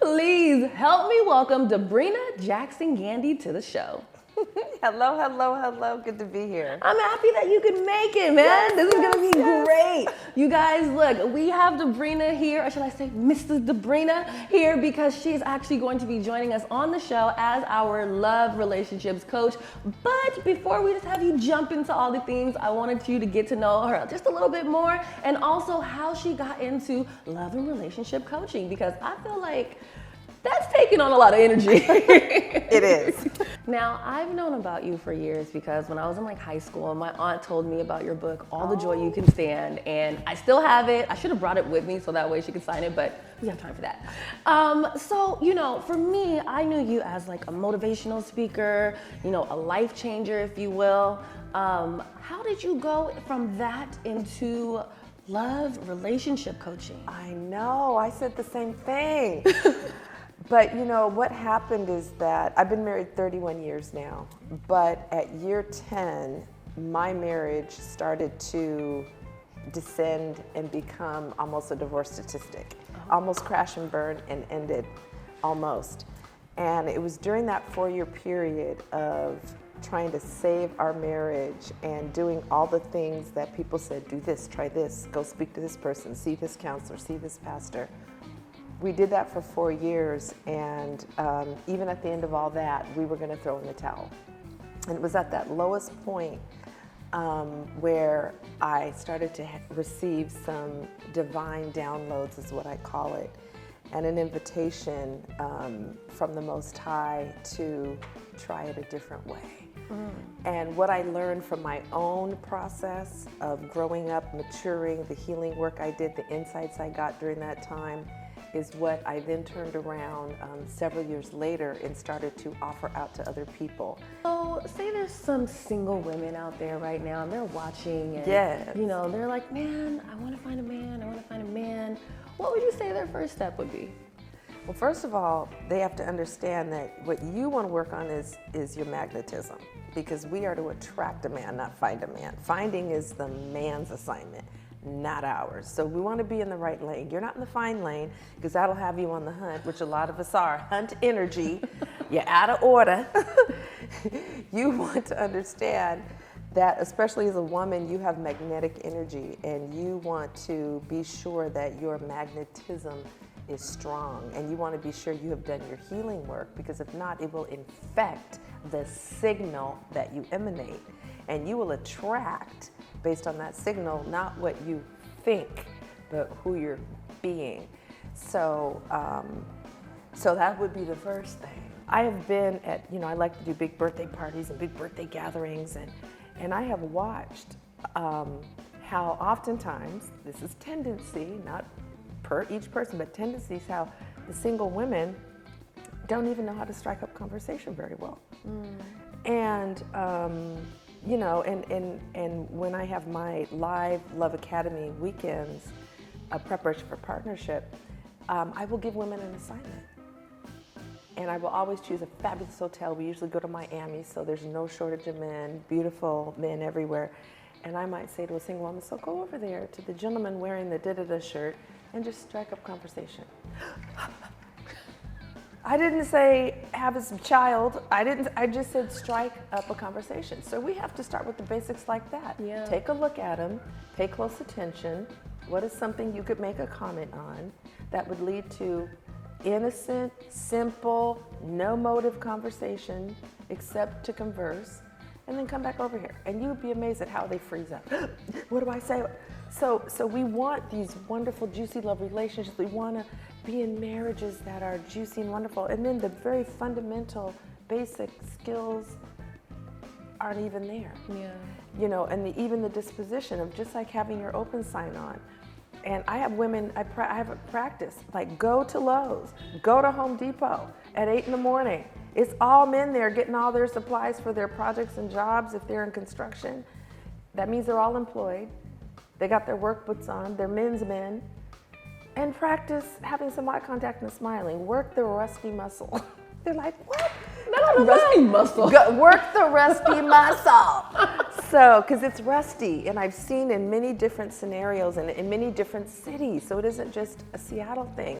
Please help me welcome Debrena Jackson Gandy to the show. Hello, hello, hello. Good to be here. I'm happy that you could make it, man. This is gonna be great. You guys, look, we have Debrena here, or should I say Mrs. Debrena here, because she's actually going to be joining us on the show as our love relationships coach. But before we just have you jump into all the things, I wanted you to get to know her just a little bit more, and also how she got into love and relationship coaching, because I feel like that's taking on a lot of energy. It is. Now, I've known about you for years because when I was in high school, my aunt told me about your book, All the Joy You Can Stand, and I still have it. I should have brought it with me so that way she could sign it, but we have time for that. So, for me, I knew you as a motivational speaker, a life changer, if you will. How did you go from that into love relationship coaching? I know, I said the same thing. But what happened is that I've been married 31 years now, but at year 10, my marriage started to descend and become almost a divorce statistic. Almost crash and burn and ended, almost. And it was during that 4-year period of trying to save our marriage and doing all the things that people said, do this, try this, go speak to this person, see this counselor, see this pastor. We did that for 4 years, and even at the end of all that, we were going to throw in the towel. And it was at that lowest point where I started to receive some divine downloads, is what I call it, and an invitation from the Most High to try it a different way. And what I learned from my own process of growing up, maturing, the healing work I did, the insights I got during that time, is what I then turned around several years later and started to offer out to other people. So say there's some single women out there right now and they're watching and Yes. They're like, man, I want to find a man. What would you say their first step would be? Well, first of all, they have to understand that what you want to work on is your magnetism, because we are to attract a man, not find a man. Finding is the man's assignment, not ours. So we want to be in the right lane. You're not in the find lane, because that'll have you on the hunt, which a lot of us are. Hunt energy. You're out of order. You want to understand that, especially as a woman, you have magnetic energy, and you want to be sure that your magnetism is strong, and you want to be sure you have done your healing work, because if not, it will infect the signal that you emanate, and you will attract based on that signal, not what you think, but who you're being. So, so that would be the first thing. I have been at, I like to do big birthday parties and big birthday gatherings, and I have watched how oftentimes, this is tendency, not per each person, but tendencies, how the single women don't even know how to strike up conversation very well. And and when I have my live Love Academy weekends, preparation for partnership, I will give women an assignment. And I will always choose a fabulous hotel. We usually go to Miami, so there's no shortage of men, beautiful men everywhere. And I might say to a single woman, so go over there to the gentleman wearing the da-da-da shirt and just strike up conversation. I didn't say have a child. I just said strike up a conversation. So we have to start with the basics like that. Yeah. Take a look at them, pay close attention. What is something you could make a comment on that would lead to innocent, simple, no motive conversation except to converse, and then come back over here. And you would be amazed at how they freeze up. What do I say? So we want these wonderful, juicy love relationships. We want to be in marriages that are juicy and wonderful. And then the very fundamental, basic skills aren't even there. Yeah. And even the disposition of just like having your open sign on. And I have women, I have a practice, like go to Lowe's, go to Home Depot at 8 in the morning. It's all men there getting all their supplies for their projects and jobs if they're in construction. That means they're all employed. They got their work boots on, they're men's men. And practice having some eye contact and smiling. Work the rusty muscle. They're like, what? Not a rusty muscle. Work the rusty muscle. So, because it's rusty, and I've seen in many different scenarios and in many different cities, so it isn't just a Seattle thing.